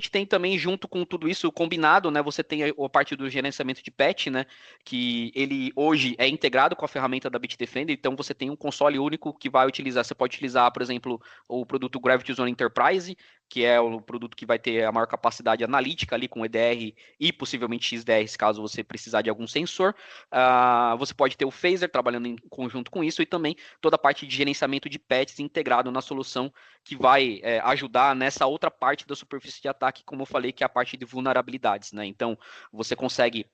gente tem também, junto com tudo isso combinado, né, você tem a parte do gerenciamento de patch, né, que ele hoje é integrado com a ferramenta da Bitdefender, então você tem um console único que vai utilizar, você pode utilizar, por exemplo, o produto Gravity Zone Enterprise, que é o produto que vai ter a maior capacidade analítica ali com EDR e possivelmente XDR, caso você precisar de algum sensor. Você pode ter o Phaser trabalhando em conjunto com isso e também toda a parte de gerenciamento de patches integrado na solução que vai ajudar nessa outra parte da superfície de ataque, como eu falei, que é a parte de vulnerabilidades, né? Então, você consegue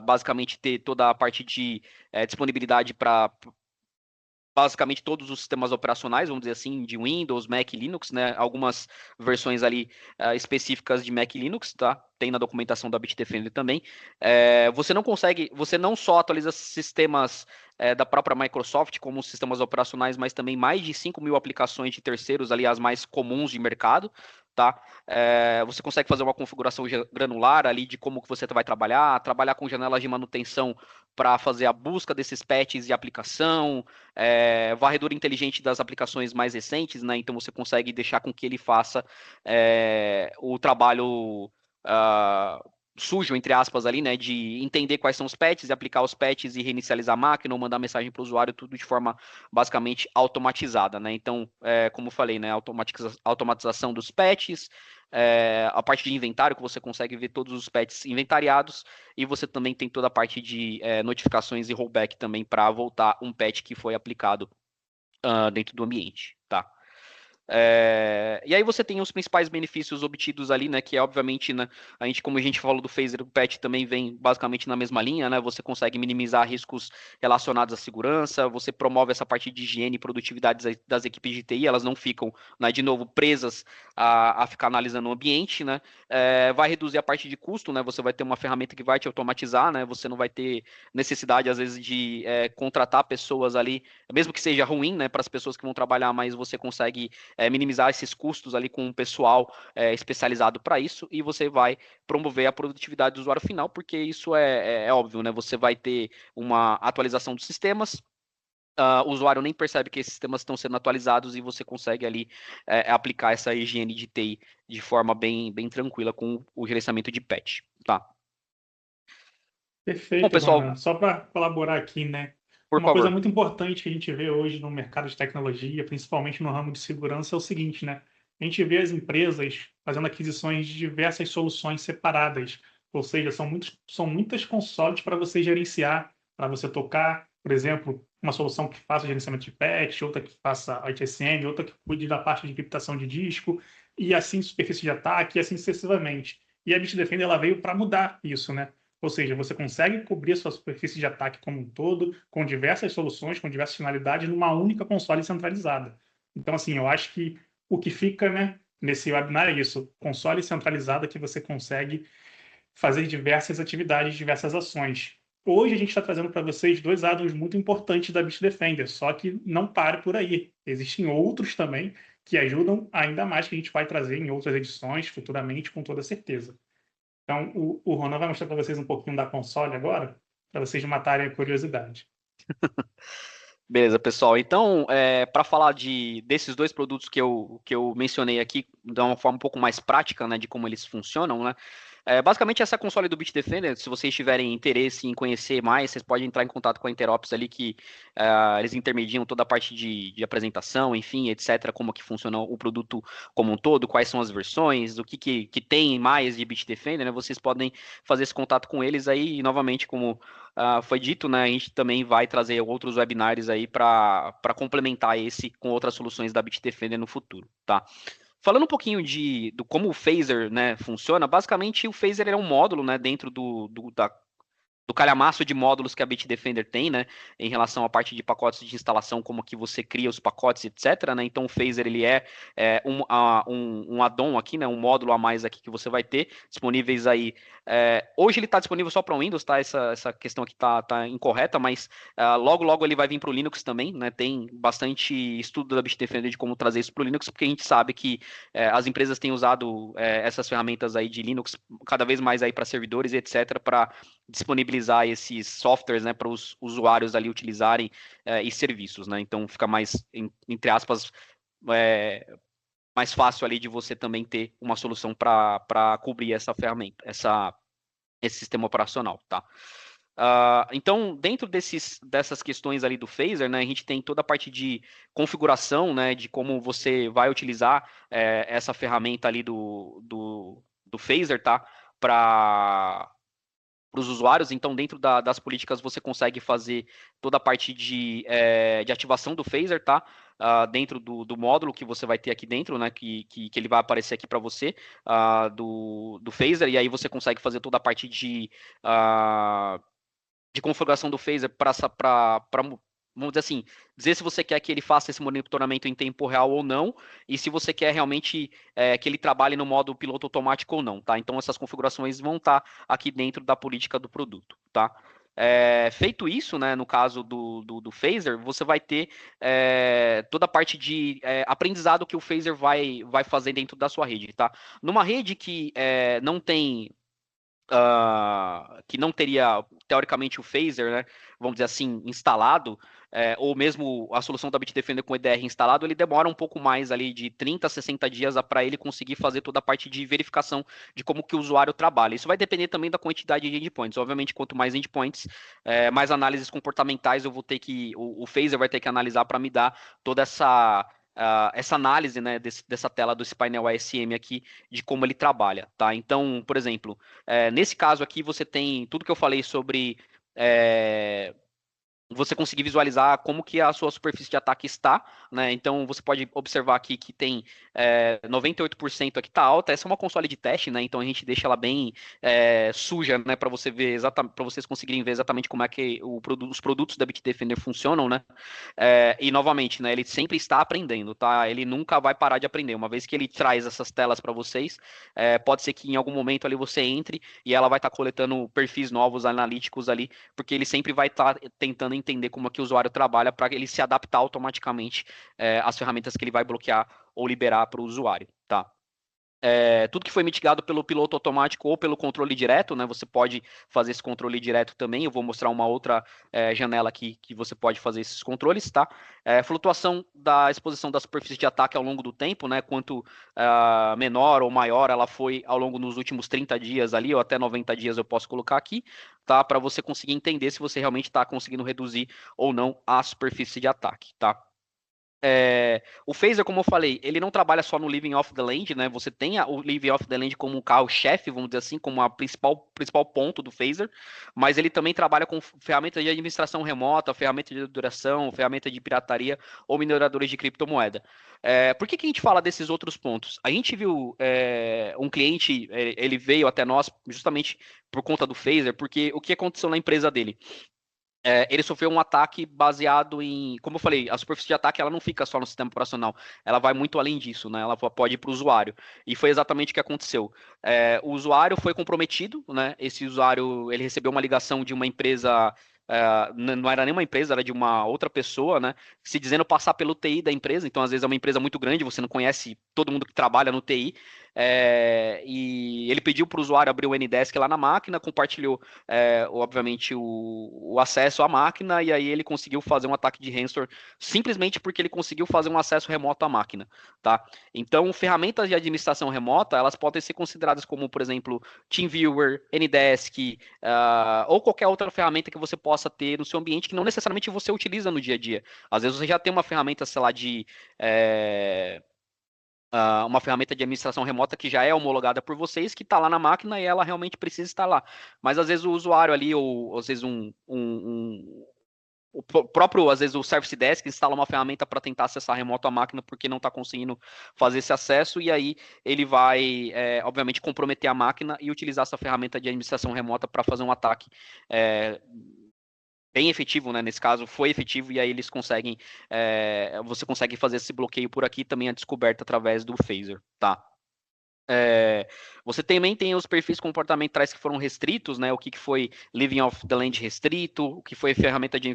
basicamente ter toda a parte de disponibilidade para basicamente todos os sistemas operacionais, vamos dizer assim, de Windows, Mac, Linux, né? Algumas versões ali específicas de Mac e Linux, tá? Tem na documentação da Bitdefender também. Você não só atualiza sistemas da própria Microsoft, como os sistemas operacionais, mas também mais de 5.000 aplicações de terceiros, ali as mais comuns de mercado, tá? Você consegue fazer uma configuração granular ali de como que você vai trabalhar com janelas de manutenção para fazer a busca desses patches de aplicação, varredura inteligente das aplicações mais recentes, né? Então você consegue deixar com que ele faça o trabalho sujo, entre aspas, ali, né? De entender quais são os patches, aplicar os patches e reinicializar a máquina ou mandar mensagem para o usuário, tudo de forma basicamente automatizada, né? Então, como eu falei, né? Automatização dos patches, a parte de inventário, que você consegue ver todos os patches inventariados, e você também tem toda a parte de notificações e rollback também para voltar um patch que foi aplicado dentro do ambiente, tá? E aí você tem os principais benefícios obtidos ali, né? Que é obviamente, né, como a gente falou do phaser, o patch também vem basicamente na mesma linha, né? Você consegue minimizar riscos relacionados à segurança, você promove essa parte de higiene e produtividade das equipes de TI, elas não ficam, né, de novo, presas a ficar analisando o ambiente, né? Vai reduzir a parte de custo, né? Você vai ter uma ferramenta que vai te automatizar, né? Você não vai ter necessidade, às vezes, de contratar pessoas ali, mesmo que seja ruim, né, para as pessoas que vão trabalhar, mas você consegue minimizar esses custos ali com um pessoal especializado para isso, e você vai promover a produtividade do usuário final, porque isso é óbvio, né? Você vai ter uma atualização dos sistemas, o usuário nem percebe que esses sistemas estão sendo atualizados e você consegue ali aplicar essa higiene de TI de forma bem, bem tranquila com o gerenciamento de patch, tá? Bom, Perfeito, pessoal, Ronan. Só para colaborar aqui, né? por Uma coisa favor. muito importante que a gente vê hoje no mercado de tecnologia, principalmente no ramo de segurança, é o seguinte, né? A gente vê as empresas fazendo aquisições de diversas soluções separadas, ou seja, são muitas consoles para você gerenciar, para você tocar, por exemplo, uma solução que faça gerenciamento de patch, outra que faça ITSM, outra que cuide da parte de encriptação de disco, e assim superfície de ataque, e assim sucessivamente. E a Bitdefender ela veio para mudar isso, né? Ou seja, você consegue cobrir a sua superfície de ataque como um todo, com diversas soluções, com diversas finalidades, numa única console centralizada. Então, assim, eu acho que o que fica, né, nesse webinar é isso: console centralizada que você consegue fazer diversas atividades, diversas ações. Hoje a gente está trazendo para vocês dois addons muito importantes da Bitdefender, só que não pare por aí. Existem outros também que ajudam ainda mais, que a gente vai trazer em outras edições futuramente, com toda certeza. Então, o Ronan vai mostrar para vocês um pouquinho da console agora, para vocês matarem a curiosidade. Beleza, pessoal. Então, para falar desses dois produtos que eu mencionei aqui, de uma forma um pouco mais prática, né, de como eles funcionam, né? Basicamente, essa console do Bitdefender, se vocês tiverem interesse em conhecer mais, vocês podem entrar em contato com a Interops ali, que eles intermediam toda a parte de apresentação, enfim, etc., como que funciona o produto como um todo, quais são as versões, o que tem mais de Bitdefender, né? Vocês podem fazer esse contato com eles aí, e novamente, como foi dito, né? A gente também vai trazer outros webinars aí para complementar esse com outras soluções da Bitdefender no futuro, tá? Falando um pouquinho do como o Phaser, né, funciona, basicamente o Phaser é um módulo, né, dentro do calhamaço de módulos que a Bitdefender tem, né, em relação à parte de pacotes de instalação, como que você cria os pacotes, etc, né, então o Phaser, ele um add-on aqui, né, um módulo a mais aqui que você vai ter, disponíveis aí, hoje ele está disponível só para o Windows, tá, essa questão aqui tá incorreta, mas logo, logo ele vai vir para o Linux também, né, tem bastante estudo da Bitdefender de como trazer isso para o Linux, porque a gente sabe que as empresas têm usado essas ferramentas aí de Linux cada vez mais aí para servidores e etc, para disponibilizar esses softwares, né, para os usuários ali utilizarem e serviços, né? Então fica mais, entre aspas, é, mais fácil ali de você também ter uma solução para cobrir essa ferramenta, esse sistema operacional, tá? Então, dentro dessas questões ali do Phaser, né, a gente tem toda a parte de configuração, né, de como você vai utilizar essa ferramenta ali do Phaser, tá? Para os usuários. Então, dentro das políticas, você consegue fazer toda a parte de ativação do Phaser, tá? Dentro do módulo que você vai ter aqui dentro, né? Que ele vai aparecer aqui para você, do Phaser, e aí você consegue fazer toda a parte de configuração do Phaser para, vamos dizer assim, dizer se você quer que ele faça esse monitoramento em tempo real ou não, e se você quer realmente que ele trabalhe no modo piloto automático ou não, tá? Então essas configurações vão estar aqui dentro da política do produto, tá? Feito isso, né, no caso do Phaser, você vai ter toda a parte de aprendizado que o Phaser vai fazer dentro da sua rede, tá? Numa rede que não tem que não teria, teoricamente, o phaser, né, vamos dizer assim, instalado, ou mesmo a solução da Bitdefender com EDR instalado, ele demora um pouco mais ali de 30 a 60 dias para ele conseguir fazer toda a parte de verificação de como que o usuário trabalha. Isso vai depender também da quantidade de endpoints. Obviamente, quanto mais endpoints, mais análises comportamentais eu vou ter que, o phaser vai ter que analisar para me dar toda essa análise, né, dessa tela desse painel ASM aqui, de como ele trabalha, tá? Então, por exemplo, nesse caso aqui você tem tudo que eu falei sobre você conseguir visualizar como que a sua superfície de ataque está, né? Então você pode observar aqui que tem 98% aqui está alta. Essa é uma console de teste, né? Então a gente deixa ela bem suja, né? Para você ver exatamente, para vocês conseguirem ver exatamente como é que os produtos da Bitdefender funcionam, né? E novamente, né? Ele sempre está aprendendo, tá? Ele nunca vai parar de aprender. Uma vez que ele traz essas telas para vocês, pode ser que em algum momento ali você entre e ela vai estar coletando perfis novos analíticos ali, porque ele sempre vai estar tentando entender como é que o usuário trabalha para ele se adaptar automaticamente às ferramentas que ele vai bloquear ou liberar para o usuário, tá? Tudo que foi mitigado pelo piloto automático ou pelo controle direto, né? Você pode fazer esse controle direto também. Eu vou mostrar uma outra janela aqui que você pode fazer esses controles, tá? Flutuação da exposição da superfície de ataque ao longo do tempo, né? Quanto menor ou maior ela foi ao longo dos últimos 30 dias ali, ou até 90 dias eu posso colocar aqui, tá? Para você conseguir entender se você realmente está conseguindo reduzir ou não a superfície de ataque, tá? O Phaser, como eu falei, ele não trabalha só no Living Off the Land, né? Você tem o Living Off the Land como um carro-chefe, vamos dizer assim, como a principal ponto do Phaser, mas ele também trabalha com ferramentas de administração remota, ferramenta de duração, ferramenta de pirataria ou mineradores de criptomoeda. Por que a gente fala desses outros pontos? A gente viu um cliente, ele veio até nós justamente por conta do Phaser, porque o que aconteceu na empresa dele? Ele sofreu um ataque baseado em, como eu falei, a superfície de ataque ela não fica só no sistema operacional, ela vai muito além disso, né? Ela pode ir para o usuário. E foi exatamente o que aconteceu. O usuário foi comprometido, né? Esse usuário ele recebeu uma ligação de uma empresa. Não era nenhuma empresa, era de uma outra pessoa, né? Se dizendo passar pelo TI da empresa. Então, às vezes, é uma empresa muito grande, você não conhece todo mundo que trabalha no TI. E ele pediu para o usuário abrir o Ndesk lá na máquina, compartilhou obviamente, o acesso à máquina, e aí ele conseguiu fazer um ataque de ransomware simplesmente porque ele conseguiu fazer um acesso remoto à máquina, tá? Então, ferramentas de administração remota, elas podem ser consideradas como, por exemplo, TeamViewer, Ndesk, ou qualquer outra ferramenta que você possa ter no seu ambiente que não necessariamente você utiliza no dia a dia. Às vezes você já tem uma ferramenta, sei lá, uma ferramenta de administração remota que já é homologada por vocês, que está lá na máquina e ela realmente precisa estar lá. Mas às vezes o usuário ali, ou às vezes o próprio, às vezes o Service Desk instala uma ferramenta para tentar acessar remoto a máquina porque não está conseguindo fazer esse acesso, e aí ele vai, obviamente, comprometer a máquina e utilizar essa ferramenta de administração remota para fazer um ataque bem efetivo, né? Nesse caso foi efetivo, e aí eles conseguem, você consegue fazer esse bloqueio por aqui, também a descoberta através do phaser, tá? Você também tem os perfis comportamentais que foram restritos, né? O que foi Living Off the Land restrito, o que foi ferramenta de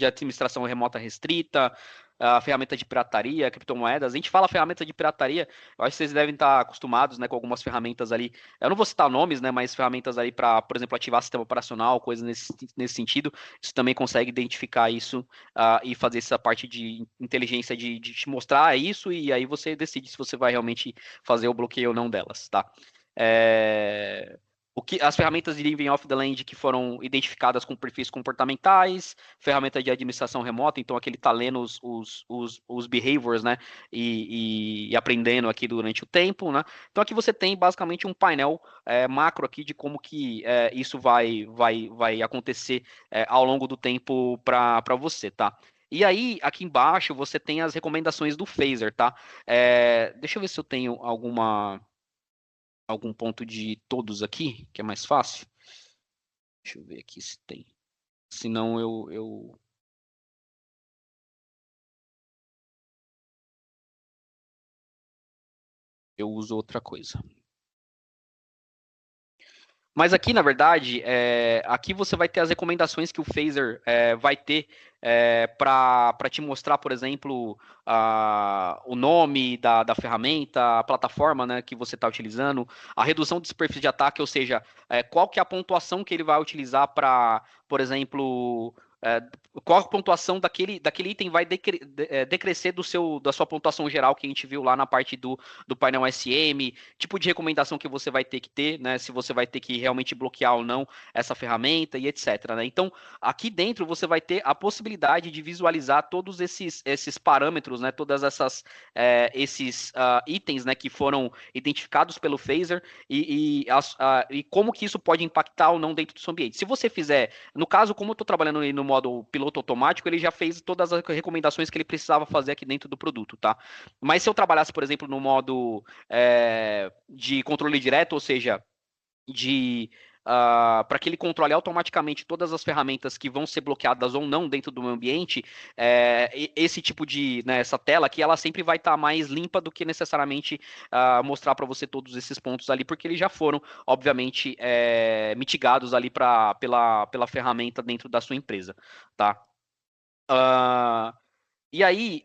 administração remota restrita, a ferramenta de pirataria, criptomoedas. A gente fala ferramenta de pirataria, eu acho que vocês devem estar acostumados, né, com algumas ferramentas ali. Eu não vou citar nomes, né, mas ferramentas ali para, por exemplo, ativar sistema operacional, coisas nesse sentido. Isso também consegue identificar isso e fazer essa parte de inteligência de te mostrar isso, e aí você decide se você vai realmente fazer o bloqueio ou não delas, tá? É, as ferramentas de Living Off the Land que foram identificadas com perfis comportamentais, ferramenta de administração remota, então aquele tá lendo os behaviors, né, e aprendendo aqui durante o tempo, né. Então aqui você tem basicamente um painel macro aqui de como que isso vai acontecer ao longo do tempo para você, tá? E aí, aqui embaixo, você tem as recomendações do Phaser, tá? Deixa eu ver se eu tenho algum ponto de todos aqui, que é mais fácil. Deixa eu ver aqui se tem. Senão eu uso outra coisa. Mas aqui, na verdade, aqui você vai ter as recomendações que o Phaser vai ter para te mostrar, por exemplo, o nome da ferramenta, a plataforma, né, que você está utilizando, a redução dos perfis de ataque, ou seja, qual que é a pontuação que ele vai utilizar para, por exemplo, qual a pontuação daquele item vai decrescer da sua pontuação geral que a gente viu lá na parte do painel SM, tipo de recomendação que você vai ter que ter, né? Se você vai ter que realmente bloquear ou não essa ferramenta e etc. Né? Então, aqui dentro você vai ter a possibilidade de visualizar todos esses parâmetros, né? Todas esses itens, né? Que foram identificados pelo Phaser e como que isso pode impactar ou não dentro do seu ambiente. Se você fizer, no caso, como eu estou trabalhando no modo piloto automático, ele já fez todas as recomendações que ele precisava fazer aqui dentro do produto, tá? Mas se eu trabalhasse, por exemplo, no modo de controle direto, ou seja, para que ele controle automaticamente todas as ferramentas que vão ser bloqueadas ou não dentro do meu ambiente, esse tipo de, né, essa tela aqui, ela sempre vai estar mais limpa do que necessariamente mostrar para você todos esses pontos ali, porque eles já foram, obviamente, mitigados ali pela ferramenta dentro da sua empresa, tá? Uh, e aí,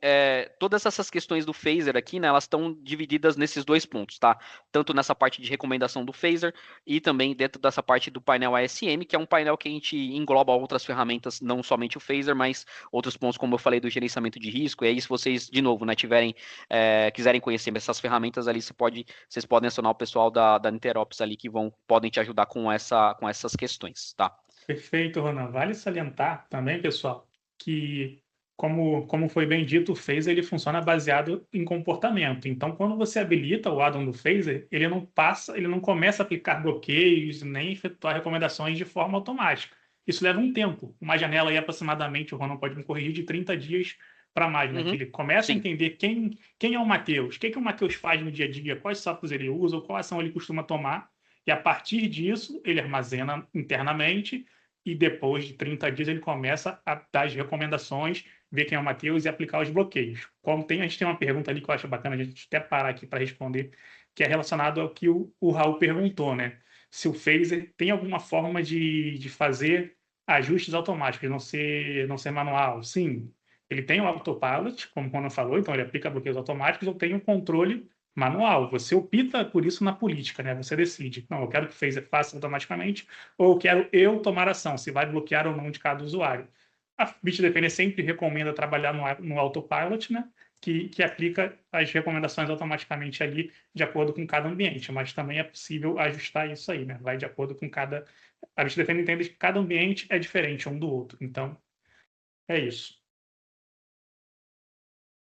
todas essas questões do Phaser aqui, né, elas estão divididas nesses dois pontos, tá? Tanto nessa parte de recomendação do Phaser e também dentro dessa parte do painel ASM, que é um painel que a gente engloba outras ferramentas, não somente o Phaser, mas outros pontos, como eu falei, do gerenciamento de risco. E aí, se vocês, de novo, né, quiserem conhecer essas ferramentas ali, vocês podem acionar o pessoal da Interops ali, que podem te ajudar com essas questões, tá? Perfeito, Ronan. Vale salientar também, pessoal, que como foi bem dito, o Phaser ele funciona baseado em comportamento. Então, quando você habilita o add-on do Phaser, ele não começa a aplicar bloqueios nem efetuar recomendações de forma automática. Isso leva um tempo, uma janela aí aproximadamente, o Ronan pode me corrigir, de 30 dias para mais, né? Que Uhum. ele começa a Sim. entender quem é o Matheus, o que o Matheus faz no dia a dia, quais softwares ele usa, ou qual ação ele costuma tomar, e a partir disso ele armazena internamente e depois de 30 dias ele começa a dar as recomendações, ver quem é o Matheus e aplicar os bloqueios. A gente tem uma pergunta ali que eu acho bacana a gente até parar aqui para responder, que é relacionado ao que o Raul perguntou, né? Se o Phaser tem alguma forma de fazer ajustes automáticos, não ser manual. Sim, ele tem o autopilot, como o Ronan falou, então ele aplica bloqueios automáticos, eu tenho o controle manual. Você opta por isso na política, né? Você decide. Não, eu quero que o Phaser faça automaticamente ou quero eu tomar ação, se vai bloquear ou não de cada usuário. A Bitdefender sempre recomenda trabalhar no autopilot, né? Que aplica as recomendações automaticamente ali de acordo com cada ambiente, mas também é possível ajustar isso aí, né? Vai de acordo com cada. A Bitdefender entende que cada ambiente é diferente um do outro, então é isso.